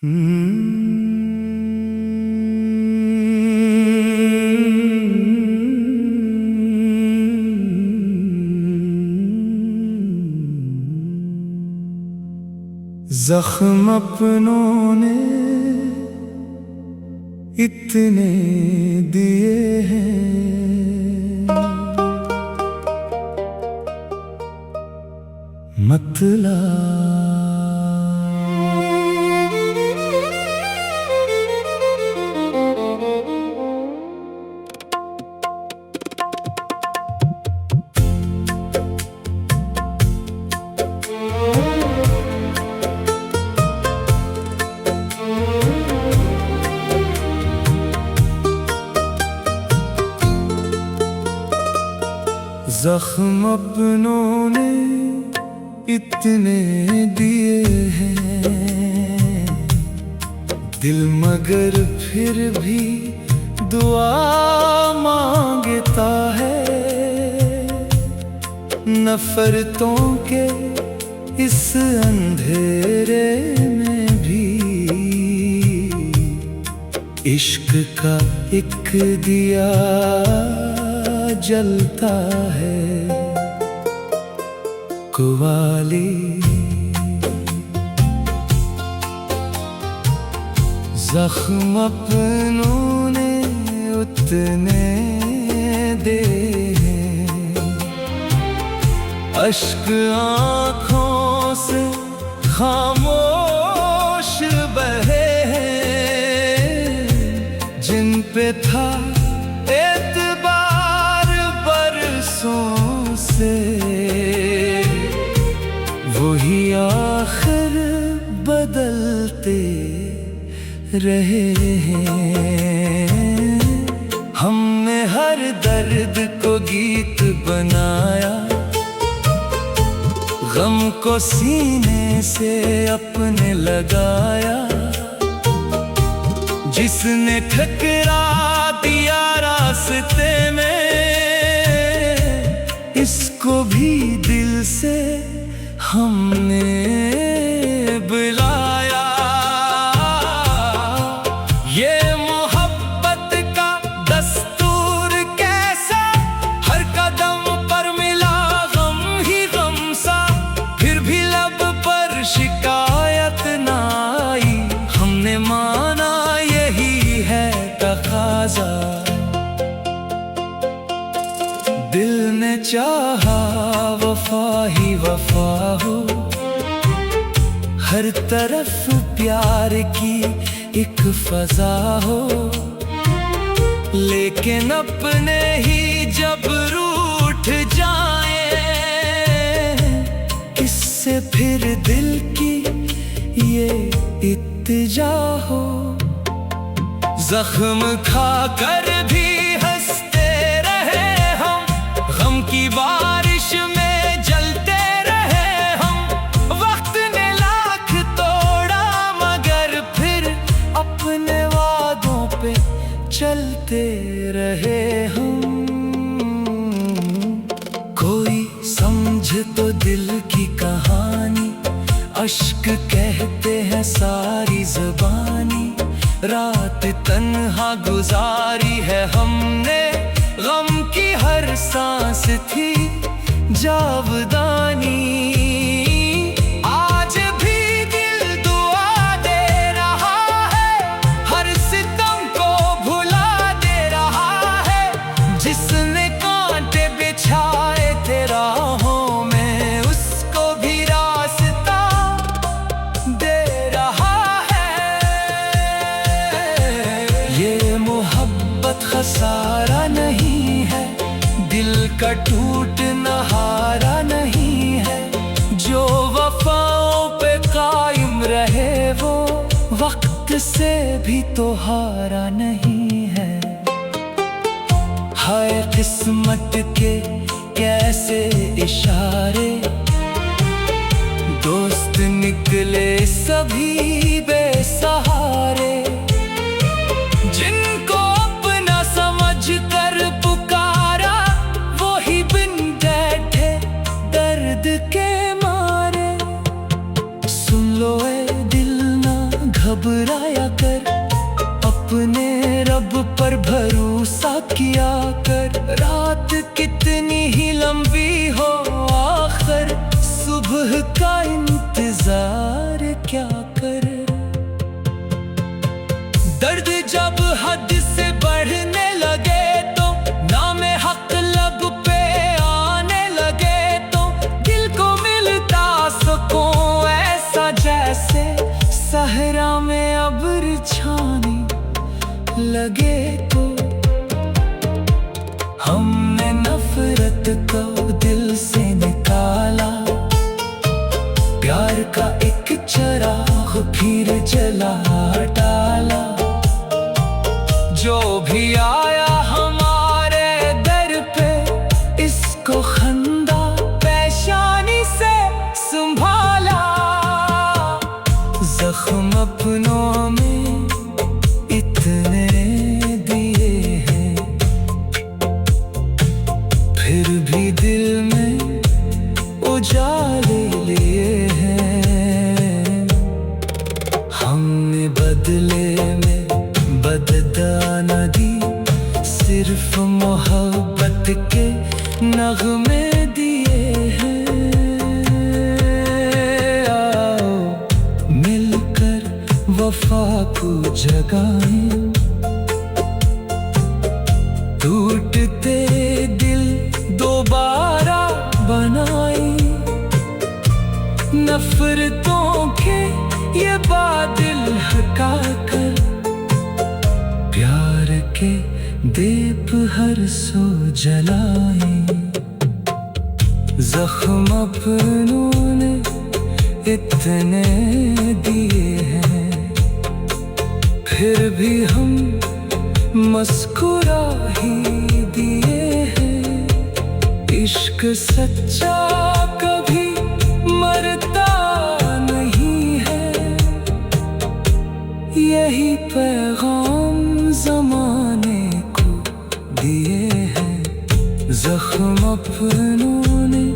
जख्म अपनों ने इतने दिए हैं, मतला जख्म अपनों ने इतने दिए हैं, दिल मगर फिर भी दुआ मांगता है। नफरतों के इस अंधेरे में भी इश्क का एक दिया जलता है। कुवाली जख्म अपनों ने उतने दे हैं, अश्क आँखों से खामोश बहे हैं, जिन पे था से वही आखिर बदलते रहे हैं। हमने हर दर्द को गीत बनाया, गम को सीने से अपने लगाया। जिसने ठकरा दिया रास्ते में, इसको भी दिल से हमने बुलाया। ये मोहब्बत का दस्तूर कैसा, हर कदम पर मिला गम ही गम सा। फिर भी लब पर शिकायत ना आई, हमने माना यही है तकाज़ा। दिल ने चाहा वफा ही वफा हो, हर तरफ प्यार की एक फजा हो। लेकिन अपने ही जब रूठ जाए, किससे फिर दिल की ये इत्तिजा हो। जख्म खाकर भी की बारिश में जलते रहे हम। वक्त ने लाख तोड़ा मगर फिर अपने वादों पे चलते रहे हम। कोई समझ तो दिल की कहानी, अश्क कहते हैं सारी ज़बानी। रात तन्हा गुजारी है हमने, गम की हर सांस थी जावदानी। आज भी दिल दुआ दे रहा है, हर सितम को भुला दे रहा है। जिसने कांटे बिछाए थे राहों में, उसको भी रास्ता दे रहा है। ये मोहब्बत खसारा नहीं है, दिल का टूटना हारा नहीं है। जो वफाओं पे कायम रहे, वो वक्त से भी तो हारा नहीं है। हाय किस्मत के कैसे इशारे, दोस्त निकले सभी बेसहारे। जिनको अपना समझ कर पुकारा, वो ही बिन बैठे दर्द के मारे। सुन लो ए दिल ना घबराया कर, अपने रब पर भरोसा किया कर। रात कितनी ही लंबी हो, आखिर सुबह का इंतजार क्या कर। दर्द जब हद से बढ़ने लगे तो नामे हक लब पे आने लगे, तो दिल को मिलता सुकून ऐसा जैसे सहरा में अब्र छाने लगे। तो हमने नफरत को दिल से निकाला, प्यार का एक चिराग फिर जला डाला। जो भी आया हमारे दर पे, इसको खंदा पेशानी से संभाला। जख्म अपनों में इतने दिए हैं, फिर भी दिल में उजाले लिए हैं। हमने बदले में बददाना दी, सिर्फ मोहब्बत के नगमे दिए हैं। आओ मिलकर वफा को जगाएं, टूटते दिल दोबारा बनाएं। नफरतों के ये बादल हटा कर, प्यार के दीप हर सो जलाए। जख्म अपनों ने इतने दिए हैं, फिर भी हम मुस्कुरा ही दिए हैं। इश्क सच्चा कभी मरता नहीं है, यही पैगाम ज़माने को दिए हैं। जख्म अपनों ने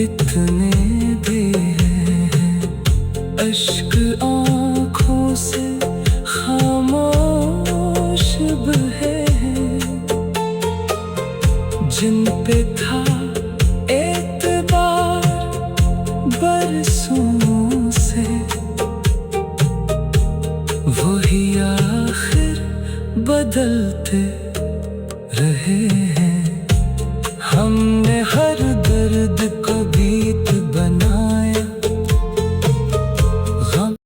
इतने दिए हैं, अश्क आँखों से खामोश बहे हैं। जिन पे था एतबार बरसों से, वही आखिर बदलते रहे।